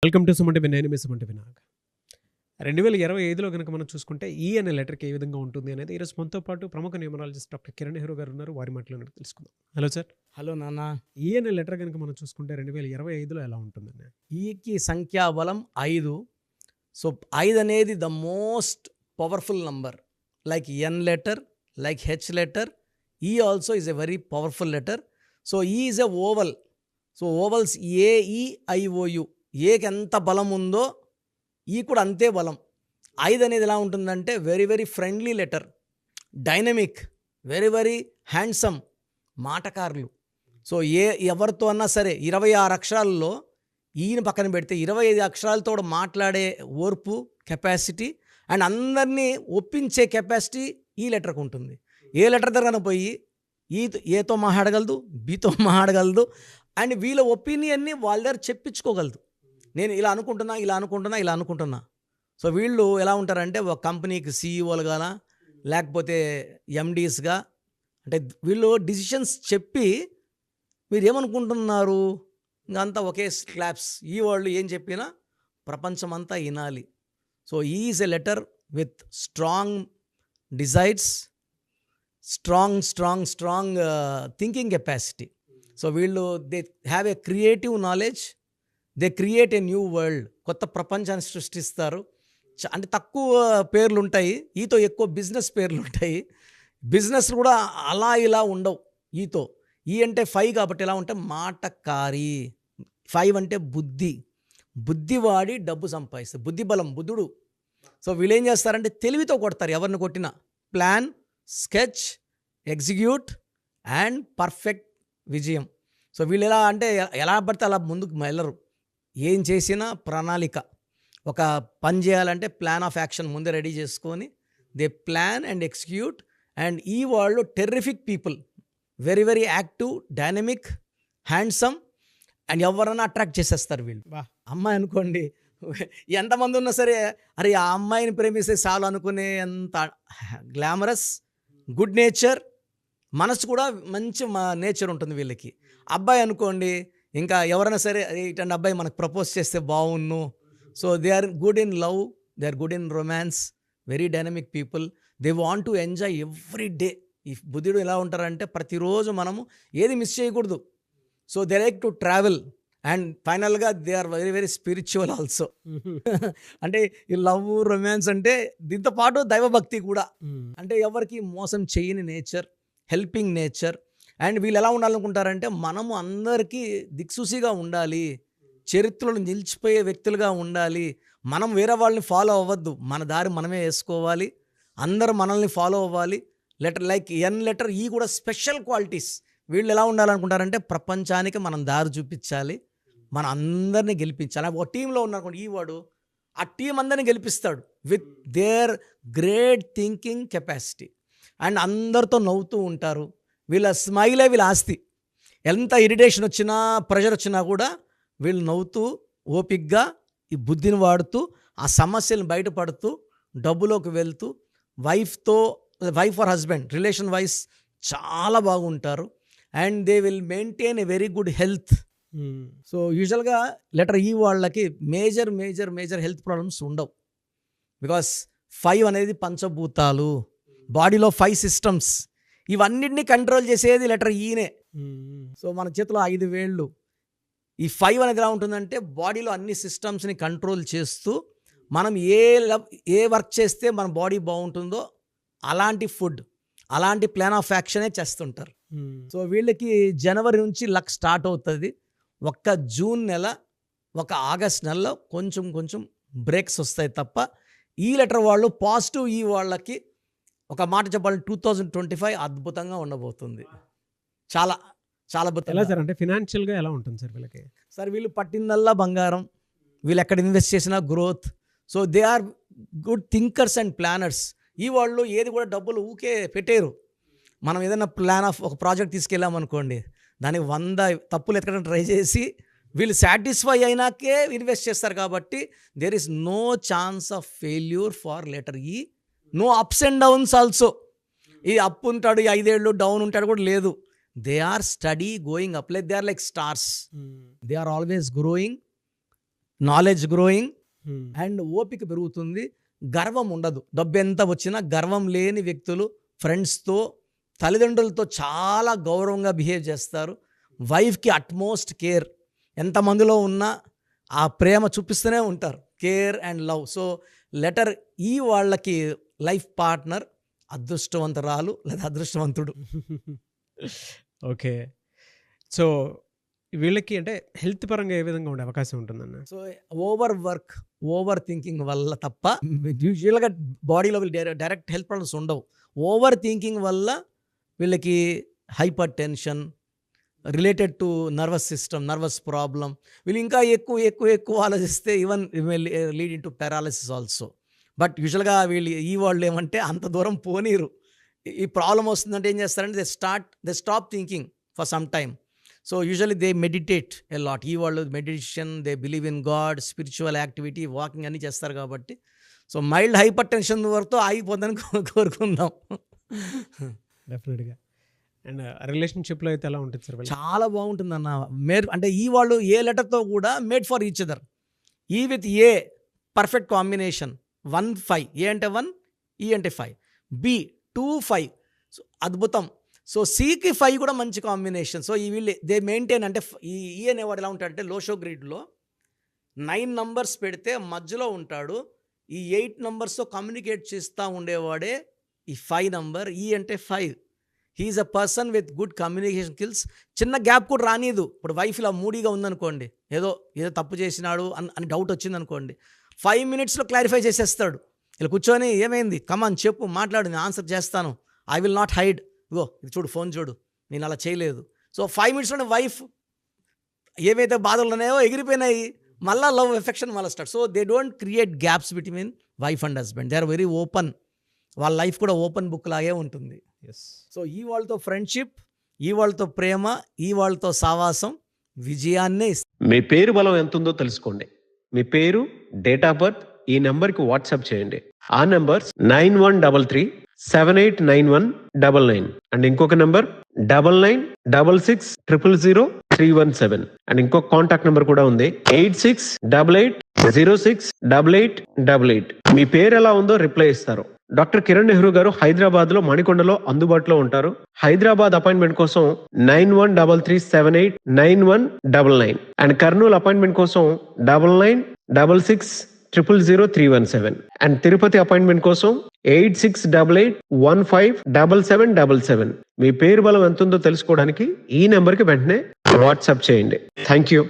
Welcome to Suman TV. నేను మీ Suman TV Nag. 2025లో కనుక మనం చూసుకుంటే ఈ అనే లెటర్కి ఏ విధంగా ఉంటుంది అనేది ఈరోజు మనతో పాటు ప్రముఖ న్యూమరాలజిస్ట్ డాక్టర్ కిరణ్ నెహ్రూ గారు ఉన్నారు. వారి మాటలో తెలుసుకుందాం. Hello sir. హలో నాన్న. ఈ అనే లెటర్ కనుక మనం చూసుకుంటే 2025లో ఎలా ఉంటుందండి? ఈకి సంఖ్యాబలం 5. సో 5 అనేది the most powerful number. Like N letter, like H letter, E also is a very powerful letter. So E is a vowel. So vowels AEIOU, ఏకి ఎంత బలం ఉందో ఈ కూడా అంతే బలం. 5 అనేది ఎలా ఉంటుందంటే very very friendly letter, dynamic, very very handsome, మాటకారులు. సో ఎవరితో అన్నా సరే 26 అక్షరాల్లో ఈయన పక్కన పెడితే 25 అక్షరాలతో మాట్లాడే ఓర్పు, కెపాసిటీ అండ్ అందరినీ ఒప్పించే కెపాసిటీ ఈ లెటర్కి ఉంటుంది. ఏ లెటర్ దగ్గర పోయి ఏతో మాట్లాడగలదు, బీతో మాట్లాడగలదు అండ్ వీళ్ళ ఒపీనియన్ని వాళ్ళ దగ్గర చెప్పించుకోగలదు. నేను ఇలా అనుకుంటున్నా. సో వీళ్ళు ఎలా ఉంటారంటే ఒక కంపెనీకి సీఈఓలుగా లేకపోతే ఎండీస్గా, అంటే వీళ్ళు డిసిషన్స్ చెప్పి మీరు ఏమనుకుంటున్నారు ఇంకంతా ఒకే క్లాప్స్. ఈ వాళ్ళు ఏం చెప్పినా ప్రపంచమంతా వినాలి. So is a letter with strong desires, strong thinking capacity. So వీళ్ళు they have a creative knowledge, they create a new world. కొత్త ప్రపంచాన్ని సృష్టిస్తారు. అంటే తక్కువ పేర్లు ఉంటాయి, ఈతో ఎక్కువ బిజినెస్ పేర్లు ఉంటాయి. బిజినెస్ కూడా అలా ఇలా ఉండవు ఈతో. ఈ అంటే 5 కాబట్టి ఎలా ఉంటే మాటకారి. 5 అంటే బుద్ధి వాడి డబ్బు సంపాదిస్తారు. బుద్ధి బలం, బుద్ధుడు. సో వీళ్ళు ఏం చేస్తారంటే తెలివితో కొడతారు ఎవరిని కొట్టినా. Plan, sketch, execute and perfect విజయం. సో వీళ్ళు ఎలా అంటే ఎలా పడితే అలా ముందుకు వెళ్ళరు. ఏం చేసినా ప్రణాళిక. ఒక పని చేయాలంటే ప్లాన్ ఆఫ్ యాక్షన్ ముందే రెడీ చేసుకొని they plan and execute. And ఈ వాళ్ళు terrific people, very very active, dynamic, handsome and ఎవరన్నా అట్రాక్ట్ చేసేస్తారు వీళ్ళు. అమ్మాయి అనుకోండి, ఎంతమంది ఉన్నా సరే అరే ఆ అమ్మాయిని ప్రేమిస్తే చాలు అనుకునే అంత గ్లామరస్, గుడ్ నేచర్, మనసు కూడా మంచి నేచర్ ఉంటుంది వీళ్ళకి. అబ్బాయి అనుకోండి, ఇంకా ఎవరైనా సరే ఇటండి అబ్బాయి మనకు ప్రపోజ్ చేస్తే బాగున్ను. So they are good in love, they are good in romance, very dynamic people. They want to enjoy every day. ఈ బుద్ధుడు ఎలా ఉంటారంటే ప్రతిరోజు మనము ఏది మిస్ చేయకూడదు. So they like to travel and ఫైనల్గా they are very very spiritual also. అంటే ఈ లవ్, రొమాన్స్ అంటే దీంతో పాటు దైవభక్తి కూడా. అంటే ఎవరికి మోసం చేయని నేచర్, హెల్పింగ్ నేచర్. అండ్ వీళ్ళు ఎలా ఉండాలనుకుంటారంటే మనము అందరికీ దిక్సూసిగా ఉండాలి, చరిత్రలో నిలిచిపోయే వ్యక్తులుగా ఉండాలి. మనం వేరే వాళ్ళని ఫాలో అవ్వద్దు, మన దారి మనమే వేసుకోవాలి, అందరూ మనల్ని ఫాలో అవ్వాలి. లెటర్ లైక్ ఎన్ లెటర్, ఈ కూడా స్పెషల్ క్వాలిటీస్. వీళ్ళు ఎలా ఉండాలనుకుంటారంటే ప్రపంచానికి మనం దారి చూపించాలి, మన అందరినీ గెలిపించాలి. ఒక టీంలో ఉన్నారనుకోండి, ఈ వాడు ఆ టీం అందరినీ గెలిపిస్తాడు with their great thinking capacity. And అందరితో నవ్వుతూ ఉంటారు. వీళ్ళ స్మైలే వీళ్ళ ఆస్తి. ఎంత ఇరిటేషన్ వచ్చినా, ప్రెషర్ వచ్చినా కూడా వీళ్ళు నవ్వుతూ ఓపిక్గా ఈ బుద్ధిని వాడుతూ ఆ సమస్యలను బయటపడుతూ డబ్బులోకి వెళ్తూ wife or husband relation wise చాలా బాగుంటారు. And they will maintain a very good health. So యూజువల్గా లెటర్ ఈ వాళ్ళకి మేజర్ హెల్త్ ప్రాబ్లమ్స్ ఉండవు. బికాస్ 5 అనేది పంచభూతాలు, బాడీలో 5 సిస్టమ్స్, ఇవన్నిటినీ కంట్రోల్ చేసేది లెటర్ ఈనే. సో మన చేతిలో 5 వేళ్ళు. ఈ 5 అనేది ఎలా ఉంటుందంటే బాడీలో అన్ని సిస్టమ్స్ని కంట్రోల్ చేస్తూ మనం ఏ వర్క్ చేస్తే మన బాడీ బాగుంటుందో అలాంటి ఫుడ్, అలాంటి ప్లాన్ ఆఫ్ యాక్షనే చేస్తుంటారు. సో వీళ్ళకి జనవరి నుంచి లక్ స్టార్ట్ అవుతుంది. ఒక్క జూన్ నెల, ఒక ఆగస్ట్ నెలలో కొంచెం బ్రేక్స్ వస్తాయి తప్ప ఈ లెటర్ వాళ్ళు పాజిటివ్. ఈ వాళ్ళకి ఒక మాట చెప్పాలి, 2025 అద్భుతంగా ఉండబోతుంది. చాలా అద్భుతంగా. ఎలా సార్ అంటే ఫినాన్షియల్గా ఎలా ఉంటుంది సార్ వీళ్ళకి? సార్ వీళ్ళు పట్టిందల్లా బంగారం, వీళ్ళు ఎక్కడ ఇన్వెస్ట్ చేసినా growth. So they are good thinkers and planners. ఈ వాళ్ళు ఏది కూడా డబ్బులు ఊకే పెట్టారు. మనం ఏదైనా ప్లాన్ ఆఫ్ ఒక ప్రాజెక్ట్ తీసుకెళ్ళామనుకోండి, దానికి 100 తప్పులు ఎత్తడం ట్రై చేసి వీళ్ళు సాటిస్ఫై అయినాకే ఇన్వెస్ట్ చేస్తారు. కాబట్టి there is no chance of failure for letter E. No ups and downs also. ఈ అప్ ఉంటాడు, 5 ఏళ్ళు డౌన్ ఉంటాడు కూడా లేదు. they are steady going up, like they are like stars. They are always growing knowledge growing హ్మ్. And ఓపిక పెరుగుతుంది. గర్వం ఉండదు. డబ్బు ఎంత వచ్చినా గర్వం లేని వ్యక్తులు ఫ్రెండ్స్తో, తల్లిదండ్రులతో చాలా గౌరవంగా బిహేవ్ చేస్తారు. వైఫ్కి అట్మోస్ట్ కేర్, ఎంతమందిలో ఉన్నా ఆ ప్రేమ చూపిస్తూనే ఉంటారు, care and love. So letter ఈ వాళ్ళకి లైఫ్ పార్ట్నర్ అదృష్టవంతురాలు లేదా అదృష్టవంతుడు. ఓకే. సో వీళ్ళకి అంటే హెల్త్ పరంగా ఏ విధంగా ఉండే అవకాశం ఉంటుందన్న? So over work, over thinking వల్ల తప్ప యూజువల్గా బాడీలో డైరెక్ట్ హెల్త్ ప్రాబ్లమ్స్ ఉండవు. ఓవర్ థింకింగ్ వల్ల వీళ్ళకి hyper tension related to nervous system, nervous problem. వీళ్ళు ఇంకా ఎక్కువ ఆలోచిస్తే even lead in to paralysis also. But యూజువల్గా వీళ్ళు ఈ వాళ్ళు ఏమంటే అంత దూరం పోనీరు. ఈ ప్రాబ్లం వస్తుందంటే ఏం చేస్తారంటే they stop thinking for some time. So usually they meditate a lot. ఈ వాళ్ళు meditation, they believe in God, spiritual activity, walking అన్నీ చేస్తారు కాబట్టి. సో మైల్డ్ హైపర్ టెన్షన్ వరకు ఆగిపోతుందని కోరుకుందాం. డెఫినెట్గా. అండ్ రిలేషన్షిప్లో అయితే ఎలా ఉంటుంది సార్ వీళ్ళకి? చాలా బాగుంటుందన్న. అంటే ఈ వాళ్ళు ఏ లెటర్తో కూడా మేడ్ ఫర్ ఈచ్ అదర్. ఈ విత్ ఏ పర్ఫెక్ట్ కాంబినేషన్. 1 5, ఏ అంటే 1, ఈ అంటే 5, బి 2 5. సో అద్భుతం. సో సికి 5 కూడా మంచి కాంబినేషన్. సో ఈ వీళ్ళు దే మెయింటైన్. అంటే ఈ అనేవాడు ఎలా ఉంటాడంటే లోషో గ్రిడ్లో 9 నంబర్స్ పెడితే మధ్యలో ఉంటాడు. ఈ 8 నంబర్స్తో కమ్యూనికేట్ చేస్తూ ఉండేవాడే ఈ 5 నంబర్. ఈ అంటే 5. He is a person with good communication skills. చిన్న గ్యాప్ కూడా రానిదు. ఇప్పుడు వైఫ్ ఇలా మూడీగా ఉందనుకోండి, ఏదో తప్పు చేసినాడు అని డౌట్ వచ్చిందనుకోండి, 5 minutesలో క్లారిఫై చేసేస్తాడు. ఇలా కూర్చొని ఏమైంది, కమాన్ చెప్పు, మాట్లాడు, నేను ఆన్సర్ చేస్తాను, ఐ విల్ నాట్ హైడ్, ఇగో ఇది చూడు, ఫోన్ చూడు, నేను అలా చేయలేదు. సో 5 minutesలోనే వైఫ్ ఏవైతే బాధలు ఉన్నాయో ఎగిరిపోయినాయి. మళ్ళీ లవ్ ఎఫెక్షన్ మళ్ళీ start. So they don't create gaps between wife and husband. They are very open. వాళ్ళ లైఫ్ కూడా ఓపెన్ బుక్ లాగే ఉంటుంది. ఎస్. సో ఈ వాళ్ళతో ఫ్రెండ్షిప్, ఈ వాళ్ళతో ప్రేమ, ఈ వాళ్ళతో సావాసం విజయాన్నే ఇస్తుంది. మీ పేరు బలం ఎంత ఉందో తెలుసుకోండి. మీ పేరు, డేట్ ఆఫ్ బర్త్ ఈ నెంబర్కి వాట్సాప్ చేయండి. ఆ నెంబర్ 9133789199 అండ్ ఇంకొక నెంబర్ 9966000317 అండ్ ఇంకొక కాంటాక్ట్ నెంబర్ కూడా ఉంది 8688068888. మీ పేరు ఎలా ఉందో రిప్లై ఇస్తారు. డాక్టర్ కిరణ్ నెహ్రూ గారు హైదరాబాద్ లో మణికొండలో అందుబాటులో ఉంటారు. హైదరాబాద్ అపాయింట్మెంట్ కోసం 9133789199 అండ్ కర్నూలు అపాయింట్మెంట్ కోసం 9966000317 అండ్ తిరుపతి అపాయింట్మెంట్ కోసం 8688157777. మీ పేరు బలం ఎంత ఉందో తెలుసుకోవడానికి ఈ నెంబర్కి వెంటనే వాట్సాప్ చేయండి. Thank you.